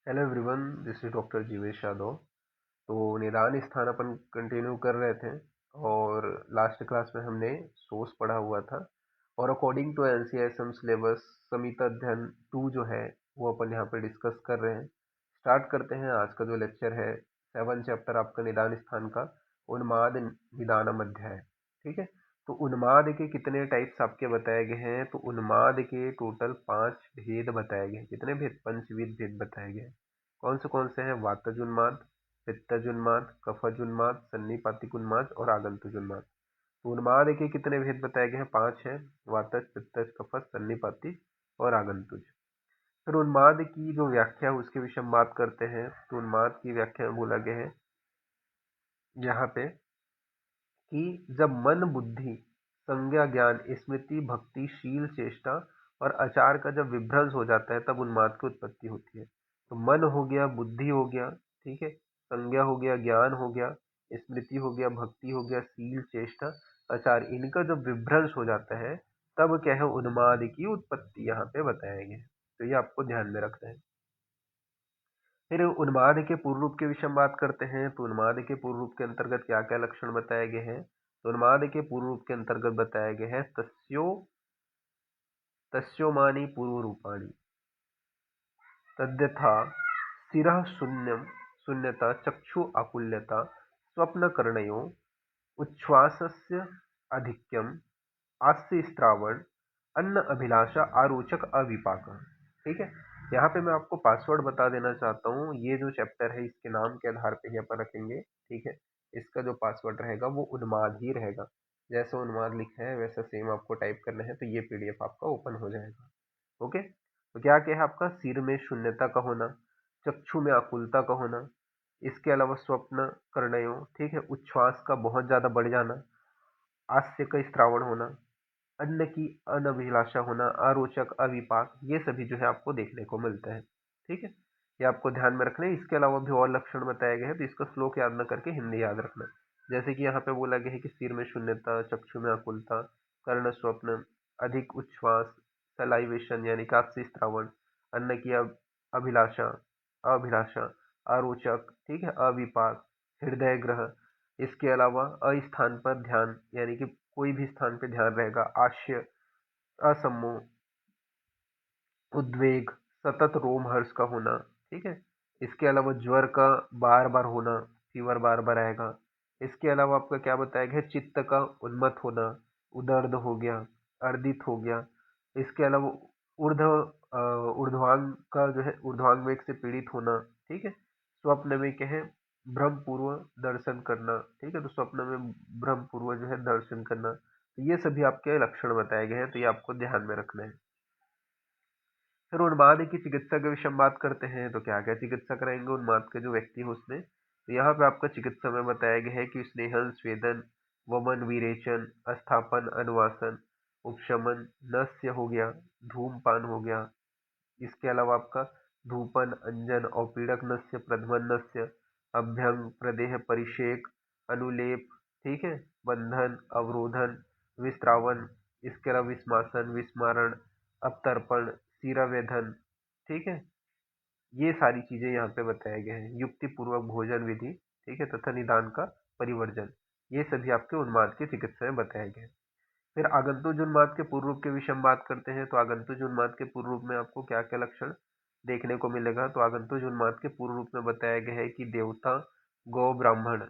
Hello everyone, this is doctor Jivesh Yadav. तो निदान स्थान अपन कंटिन्यू कर रहे थे और लास्ट क्लास में हमने सोर्स पढ़ा हुआ था और अकॉर्डिंग टू एनसीआईएसएम सिलेबस समित अध्ययन 2 जो है वो अपन यहाँ पे डिस्कस कर रहे हैं। स्टार्ट करते हैं आज का जो लेक्चर है 7 चैप्टर आपका निदान स्थान का उन्माद निदानम अध्याय। ठीक है, तो उन्माद के कितने टाइप्स आपके बताए गए हैं? तो उन्माद के टोटल 5 भेद बताए गए हैं। कितने भेद? पंचविध भेद बताए गए हैं। कौन से हैं? वातज उन्माद, पित्तज उन्माद, कफज उन्माद, सन्निपातिक उन्माद और आगंतुज उन्माद। तो उन्माद के कितने भेद बताए गए हैं? 5 हैं। वातज, पित्तज, कफज, सन्निपातिक और आगंतुज। फिर उन्माद की जो व्याख्या है उसके विषय में बात करते हैं। तो उन्माद की व्याख्या में बोला गया है यहाँ पे कि जब मन, बुद्धि, संज्ञा, ज्ञान, स्मृति, भक्ति, शील, चेष्टा और आचार का जब विभ्रंश हो जाता है तब उन्माद की उत्पत्ति होती है। तो मन हो गया, बुद्धि हो गया, ठीक है, संज्ञा हो गया, ज्ञान हो गया, स्मृति हो गया, भक्ति हो गया, शील, चेष्टा, आचार, इनका जब विभ्रंश हो जाता है तब क्या है? उन्माद की उत्पत्ति यहाँ पे बताया गया है। तो ये आपको ध्यान में रखना है। फिर उन्माद के पूर्व रूप के विषय में बात करते हैं। तो उन्माद के पूर्व रूप के अंतर्गत क्या क्या लक्षण बताए गए हैं? तो उन्माद के पूर्व रूप के अंतर्गत बताया गया है तस्योमानी पूर्व रूपाणी तद्यथा शिरः शून्यम, शून्यता, चक्षु आकुल्यता, स्वप्न करणयो, उच्छ्वासस्य आधिक्यम, आस्य स्त्रावण, अन्न अभिलाषा, आरोचक, अविपाक। ठीक है, यहाँ पे मैं आपको पासवर्ड बता देना चाहता हूँ। ये जो चैप्टर है इसके नाम के आधार पे ही अपन रखेंगे। ठीक है, इसका जो पासवर्ड रहेगा वो उन्माद ही रहेगा। जैसे उन्माद लिखा है वैसा सेम आपको टाइप करना है, तो ये पीडीएफ आपका ओपन हो जाएगा। ओके, तो क्या क्या है आपका? सिर में शून्यता का होना, चक्षु में आकुलता का होना, इसके अलावा स्वप्न करणयों, ठीक है, उच्छ्वास का बहुत ज्यादा बढ़ जाना, आस्य का स्त्रावण होना, अन्न की अनभिलाषा होना, अरोचक, अविपाक, ये सभी जो है आपको देखने को मिलता है। ठीक है, ये आपको ध्यान में रखना है। इसके अलावा भी और लक्षण बताए गए हैं, तो इसका श्लोक याद न करके हिंदी याद रखना। जैसे कि यहाँ पे बोला गया है कि सिर में शून्यता, चक्षु में आकुलता, कर्ण स्वप्न, अधिक उच्छ्वास, सलाइवेशन यानी कापसी स्त्रावण, अन्न की अभिलाषा, अभिलाषा, अरोचक, ठीक है, अविपाक, हृदय ग्रह, इसके अलावा अस्थान पर ध्यान यानी कि कोई भी स्थान पे ध्यान रहेगा, आश्य, असम्मोह, उद्वेग, सतत रोमहर्ष का होना, ठीक है, इसके अलावा ज्वर का बार बार होना, फीवर बार बार आएगा। इसके अलावा आपका क्या बताया गया? चित्त का उन्मत्त होना, उदर्द हो गया, अर्दित हो गया। इसके अलावा ऊर्ध्वांग का जो है ऊर्ध्वांग वेग से पीड़ित होना, ठीक है, स्वप्न में क्या है? भ्रम पूर्व दर्शन करना, ठीक है, तो स्वप्न में भ्रम पूर्व जो है दर्शन करना। तो ये सभी आपके लक्षण बताए गए हैं, तो ये आपको ध्यान में रखना है। फिर उन्माद की चिकित्सा के विषय में बात करते हैं। तो क्या क्या चिकित्सा कराएंगे उन्माद के जो व्यक्ति हो उसमें? तो यहाँ पे आपका चिकित्सा में बताया गया है कि स्नेहन, स्वेदन, वमन, विरेचन, अस्थापन, अनुवासन, उपशमन, नस्य हो गया, धूमपान हो गया, इसके अलावा आपका धूपन, अंजन और पीड़क नस्य, प्रधमन नस्य, अभ्यंग, प्रदेह परिषेक, अनुलेप, ठीक है, बंधन, अवरोधन, विस्त्रावन, इसके अलावा विस्मासन, विस्मारण, अपतर्पण, सिरावेधन, ठीक है, ये सारी चीजें यहाँ पे बताए गए हैं। युक्ति पूर्वक भोजन विधि, ठीक है, तथा निदान का परिवर्जन, ये सभी आपके उन्माद की चिकित्सा में बताए गए हैं। फिर आगंतुज उन्माद के पूर्व रूप के विषय में बात करते हैं। तो आगंतुज उन्माद के पूर्व रूप में आपको क्या क्या लक्षण देखने को मिलेगा? तो आगंतुज उन्माद के पूर्व रूप में बताया गया है कि देवता, गौ, ब्राह्मण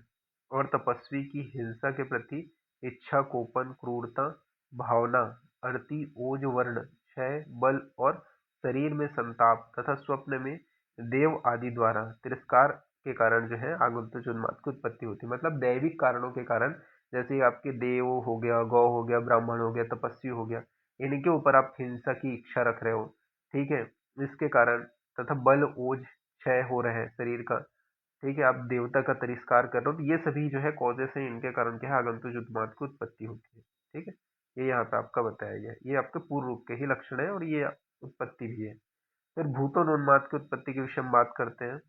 और तपस्वी की हिंसा के प्रति इच्छा, कोपन, क्रूरता, भावना, अड़ती, ओज, वर्ण, क्षय, बल और शरीर में संताप तथा स्वप्न में देव आदि द्वारा तिरस्कार के कारण जो है आगंतुज उन्माद की उत्पत्ति होती है। मतलब दैविक कारणों के कारण, जैसे आपके देव हो गया, गौ हो गया, ब्राह्मण हो गया, तपस्वी हो गया, इनके ऊपर आप हिंसा की इच्छा रख रहे हो, ठीक है, इसके कारण, तथा बल, ओज, क्षय हो रहा है शरीर का, ठीक है, आप देवता का तिरस्कार कर रहे हो, तो ये सभी जो है कॉजेस हैं, इनके कारण क्या है? आगंतुज उन्माद की उत्पत्ति होती है। ठीक है, ये यहाँ पे आपका बताया गया है। ये आपके पूर्व रूप के ही लक्षण है और ये उत्पत्ति भी है। फिर भूतोन्माद की उत्पत्ति के विषय में बात करते हैं।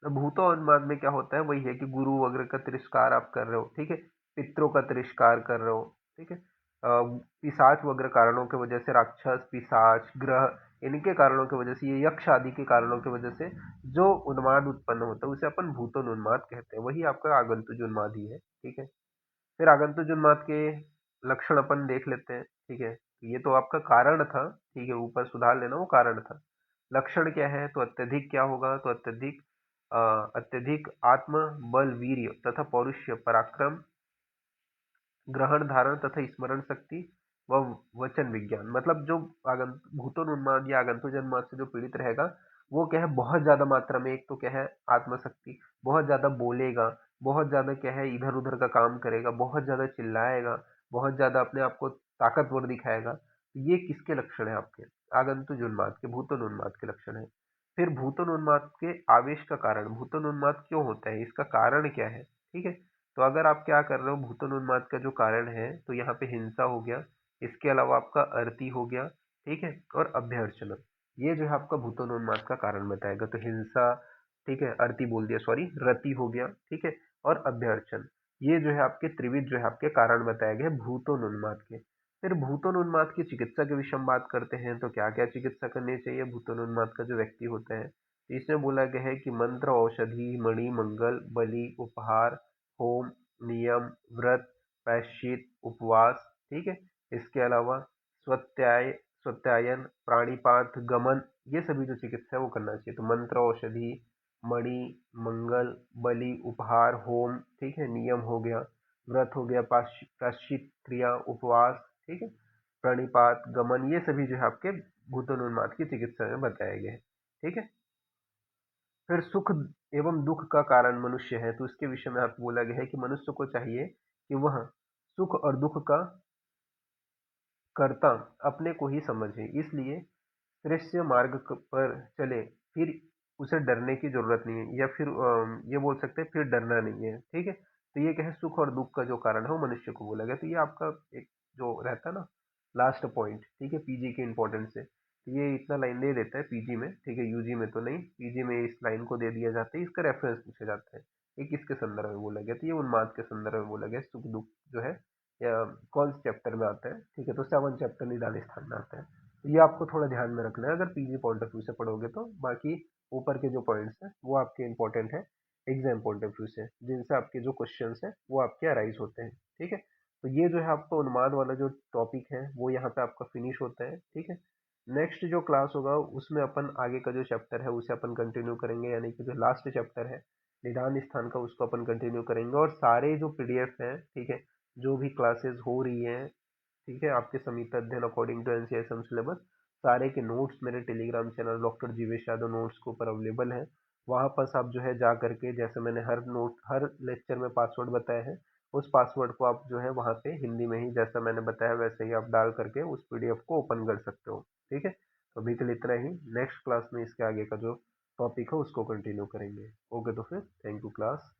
तो भूतोन्माद में क्या होता है? वही है कि गुरु वगैरह का तिरस्कार आप कर रहे हो, ठीक है, पितरों का तिरस्कार कर रहे हो, ठीक है, पिशाच वगैरह कारणों की वजह से, राक्षस, पिशाच, ग्रह, इनके कारणों की वजह से, ये यक्ष आदि के कारणों की वजह से जो उन्माद उत्पन्न होता है उसे अपन भूतोन्माद कहते हैं। वही आपका आगंतुज उन्माद ही है। ठीक है, फिर आगंतुज उन्माद के लक्षण अपन देख लेते हैं। ठीक है, ये तो आपका कारण था। ठीक है, ऊपर सुधार लेना वो कारण था। लक्षण क्या है? तो अत्यधिक क्या होगा? तो अत्यधिक आत्म बल, वीर्य तथा पौरुष्य, पराक्रम, ग्रहण धारण तथा स्मरण शक्ति व वचन विज्ञान। मतलब जो भूतोन्माद या आगंतुजन्माद से जो पीड़ित रहेगा, वो क्या है, बहुत ज्यादा मात्रा में, एक तो क्या है आत्मशक्ति, बहुत ज्यादा बोलेगा, बहुत ज्यादा क्या है इधर उधर का काम करेगा, बहुत ज्यादा चिल्लाएगा, बहुत ज्यादा अपने आप को ताकतवर दिखाएगा। ये किसके लक्षण है? आपके आगंतुज के, भूतोन्माद के लक्षण है। फिर भूतोन्माद के आवेश का कारण, भूतोन्माद क्यों होता है, इसका कारण क्या है? ठीक है, तो अगर आप क्या कर रहे हो, भूतोन्माद का जो कारण है, तो यहाँ पे हिंसा हो गया, इसके अलावा आपका अरति हो गया, ठीक है, और अभ्यर्चना। ये जो है आपका भूतोन्माद का कारण बताएगा। तो हिंसा, ठीक है, अरति बोल दिया, सॉरी, रति हो गया, ठीक है, और अभ्यर्चन, ये जो है आपके त्रिविध जो है आपके कारण बताए गए भूतोन्माद के। फिर भूतोन्माद की चिकित्सा के विषय में बात करते हैं, तो क्या क्या चिकित्सा करनी चाहिए भूतोन्माद का जो व्यक्ति होता है। तो इसमें बोला गया है कि मंत्र, औषधि, मणि, मंगल, बलि, उपहार, होम, नियम, व्रत, प्रायश्चित, उपवास, ठीक है, इसके अलावा स्वत्यायन, प्राणिपात, गमन, ये सभी जो चिकित्सा है वो करना चाहिए। तो मंत्र, औषधि, मणि, मंगल, बलि, उपहार, होम, ठीक है, नियम हो गया, व्रत हो गया, प्रायश्चित क्रिया, उपवास, ठीक है, प्रणिपात, गमन, ये सभी जो है आपके भूतोन्माद की चिकित्सा में बताए गए हैं। ठीक है, फिर सुख एवं दुख का कारण मनुष्य है, तो इसके विषय में आपको बोला गया है कि मनुष्य को चाहिए कि वह सुख और दुख का कर्ता अपने को ही समझे, इसलिए श्रेष्ठ मार्ग पर चले, फिर उसे डरने की जरूरत नहीं है, या फिर ये बोल सकते हैं फिर डरना नहीं है। ठीक है, तो ये क्या है, सुख और दुख का जो कारण है वो मनुष्य को बोला गया। तो ये आपका एक जो रहता है ना लास्ट पॉइंट, ठीक है, पीजी के इंपॉर्टेंस से, तो ये इतना लाइन दे देता है पीजी में, ठीक है, यूजी में तो नहीं, पीजी में इस लाइन को दे दिया जाता है, इसका रेफरेंस पूछा जाता है, ये किसके संदर्भ में बोला गया, तो ये उन्माद के संदर्भ में बोला गया। सुख दुख जो है या कौन से चैप्टर में आता है, ठीक है, तो 7 चैप्टर निदान स्थान में आता है। तो ये आपको थोड़ा ध्यान में रखना है अगर पीजी पॉइंट ऑफ व्यू से पढ़ोगे तो। बाकी ऊपर के जो पॉइंट्स हैं वो आपके इंपॉर्टेंट है एग्जाम पॉइंट ऑफ व्यू से, जिनसे आपके जो क्वेश्चंस हैं वो आपके अराइज होते हैं। ठीक है, तो ये जो है आपका उन्माद वाला जो टॉपिक है वो यहाँ पे आपका फिनिश होता है। ठीक है, नेक्स्ट जो क्लास होगा उसमें अपन आगे का जो चैप्टर है उसे अपन कंटिन्यू करेंगे, यानी कि जो लास्ट चैप्टर है निदान स्थान का उसको अपन कंटिन्यू करेंगे। और सारे जो पीडीएफ हैं, ठीक है, जो भी क्लासेस हो रही हैं, ठीक है, आपके समीक्षा अध्ययन अकॉर्डिंग टू एनसीएसएम सिलेबस, सारे के नोट्स मेरे Telegram channel doctor Jivesh Yadav notes के ऊपर अवेलेबल है। वहाँ पर आप जो है जा करके, जैसे मैंने हर लेक्चर में पासवर्ड बताया है, उस पासवर्ड को आप जो है वहाँ पे हिंदी में ही जैसा मैंने बताया वैसे ही आप डाल करके उस पीडीएफ को ओपन कर सकते हो। ठीक है, तो अभी के लिए इतना ही, नेक्स्ट क्लास में इसके आगे का जो टॉपिक है उसको कंटिन्यू करेंगे। ओके, तो फिर थैंक यू क्लास।